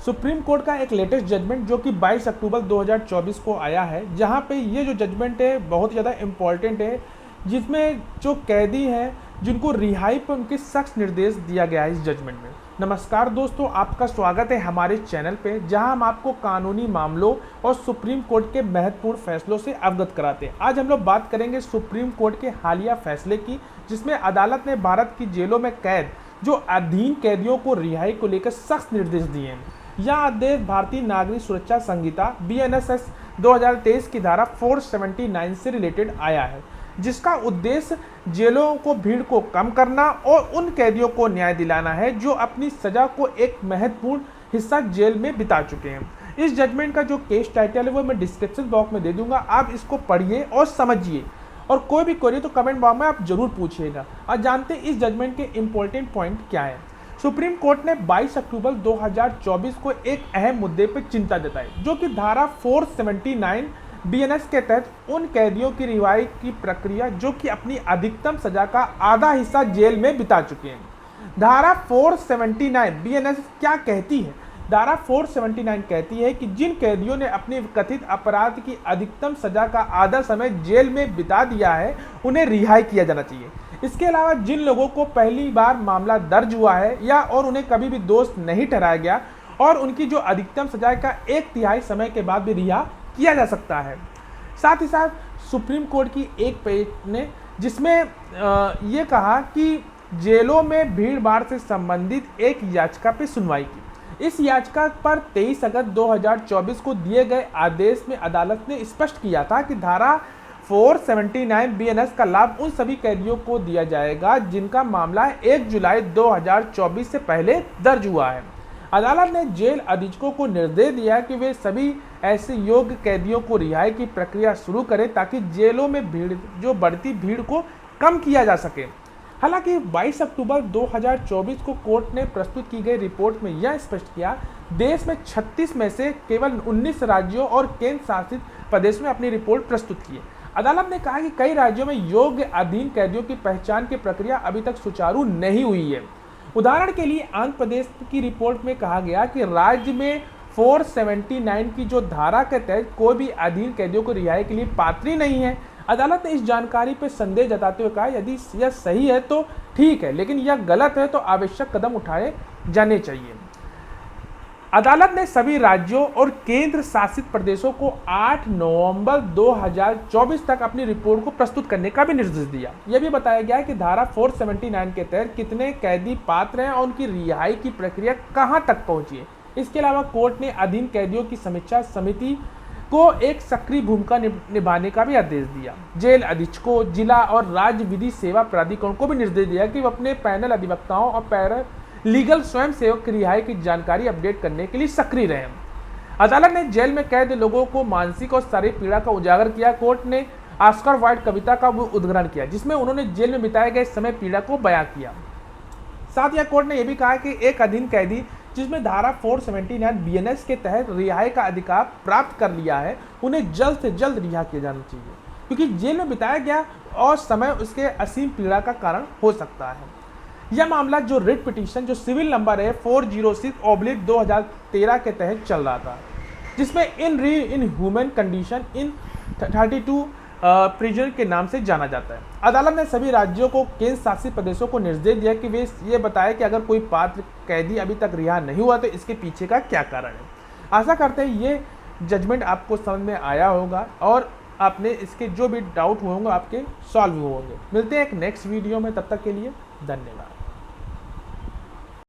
Supreme court का एक latest judgement जो कि 22 अक्टूबर 2024 को आया है, जहां पे ये जो जजमेंट है बहुत ज़्यादा इम्पॉर्टेंट है, जिसमें जो कैदी हैं जिनको रिहाई पर उनके सख्त निर्देश दिया गया है इस जजमेंट में। नमस्कार दोस्तों, आपका स्वागत है हमारे चैनल पे, जहां हम आपको कानूनी मामलों और सुप्रीम कोर्ट के महत्वपूर्ण फैसलों से अवगत कराते हैं। आज हम लोग बात करेंगे सुप्रीम कोर्ट के हालिया फैसले की, जिसमें अदालत ने भारत की जेलों में कैद जो अधीन कैदियों को रिहाई को लेकर सख्त निर्देश दिए हैं। यह आदेश भारतीय नागरिक सुरक्षा संहिता BNSS 2023 की धारा 479 से रिलेटेड आया है, जिसका उद्देश्य जेलों को भीड़ को कम करना और उन कैदियों को न्याय दिलाना है जो अपनी सजा को एक महत्वपूर्ण हिस्सा जेल में बिता चुके हैं। इस जजमेंट का जो केस टाइटल है वो मैं डिस्क्रिप्शन बॉक्स में दे दूंगा, आप इसको पढ़िए और समझिए, और कोई भी क्वेरी तो कमेंट बॉक्स में आप जरूर पूछिएगा। और जानते हैं इस जजमेंट के इंपॉर्टेंट पॉइंट क्या है। सुप्रीम कोर्ट ने 22 अक्टूबर 2024 को एक अहम मुद्दे पर चिंता जताई, जो कि धारा 479 BNS के तहत उन कैदियों की रिहाई की प्रक्रिया जो कि अपनी अधिकतम सजा का आधा हिस्सा जेल में बिता चुके हैं। धारा 479 BNS क्या कहती है? धारा 479 कहती है कि जिन कैदियों ने अपने कथित अपराध की अधिकतम सजा का आधा समय जेल में बिता दिया है, उन्हें रिहाई किया जाना चाहिए। इसके अलावा जिन लोगों को पहली बार मामला दर्ज हुआ है या और उन्हें कभी भी दोष नहीं ठहराया गया और उनकी जो अधिकतम सजा का 1/3 समय के बाद भी रिहा किया जा सकता है। साथ ही साथ सुप्रीम कोर्ट की एक पेज ने जिसमें ये कहा कि जेलों में भीड़ भाड़ से संबंधित एक याचिका पर सुनवाई की। इस याचिका पर 23 अगस्त 2024 को दिए गए आदेश में अदालत ने स्पष्ट किया था कि धारा 479 BNS का लाभ उन सभी कैदियों को दिया जाएगा जिनका मामला 1 जुलाई 2024 से पहले दर्ज हुआ है। अदालत ने जेल अधीक्षकों को निर्देश दिया कि वे सभी ऐसे योग्य कैदियों को रिहाई की प्रक्रिया शुरू करें ताकि जेलों में बढ़ती भीड़ को कम किया जा सके। हालांकि 22 अक्टूबर 2024 को कोर्ट ने प्रस्तुत की गई रिपोर्ट में यह स्पष्ट किया, देश में 36 में से केवल 19 राज्यों और केंद्र शासित प्रदेशों में अपनी रिपोर्ट प्रस्तुत की है। अदालत ने कहा कि कई राज्यों में योग्य अधीन कैदियों की पहचान की प्रक्रिया अभी तक सुचारू नहीं हुई है। उदाहरण के लिए आंध्र प्रदेश की रिपोर्ट में कहा गया कि राज्य में 479 की जो धारा के तहत कोई भी अधीन कैदियों को रिहाई के लिए पात्र नहीं है। अदालत ने इस जानकारी पर संदेह जताते हुए कहा, यदि यह सही है तो ठीक है, लेकिन यह गलत है तो आवश्यक कदम उठाए जाने चाहिए। अदालत ने सभी राज्यों और केंद्र शासित प्रदेशों को 8 नवंबर 2024 तक अपनी रिपोर्ट को प्रस्तुत करने का भी निर्देश दिया। यह भी बताया गया कि धारा 479 के तहत कितने कैदी पात्र हैं और उनकी रिहाई की प्रक्रिया कहां तक पहुंची है। इसके अलावा कोर्ट ने अधीन कैदियों की समीक्षा समिति को एक सक्रिय भूमिका निभाने का भी आदेश दिया। जेल अधीक्षकों, जिला और राज्य विधि सेवा प्राधिकरण को भी निर्देश दिया कि वे अपने पैनल अधिवक्ताओं और पैरा लीगल स्वयं सेवक की रिहाई की जानकारी अपडेट करने के लिए सक्रिय रहे। अदालत ने जेल में कैद लोगों को मानसिक और शारीरिक पीड़ा का उजागर किया। कोर्ट ने ऑस्कर वाइल्ड कविता का उद्धरण किया, जिसमें उन्होंने जेल में बिताए गए समय पीड़ा को बयां किया। साथ ही कोर्ट ने यह भी कहा कि एक अधीन कैदी जिसमें धारा 479 BNS के तहत रिहाई का अधिकार प्राप्त कर लिया है, उन्हें जल्द से जल्द रिहा किया जाना चाहिए, क्योंकि जेल में बिताया गया और समय उसके असीम पीड़ा का कारण हो सकता है। यह मामला जो रिट पिटीशन जो सिविल नंबर है 406/2013 के तहत चल रहा था, जिसमें in human condition in 32 prisoner के नाम से जाना जाता है। अदालत ने सभी राज्यों को केंद्र शासित प्रदेशों को निर्देश दिया कि वे ये बताएं कि अगर कोई पात्र कैदी अभी तक रिहा नहीं हुआ तो इसके पीछे का क्या कारण है। आशा करते हैं ये जजमेंट आपको समझ में आया होगा और आपने इसके जो भी डाउट हुए होंगे आपके सॉल्व हुए होंगे। मिलते हैं एक नेक्स्ट वीडियो में, तब तक के लिए धन्यवाद।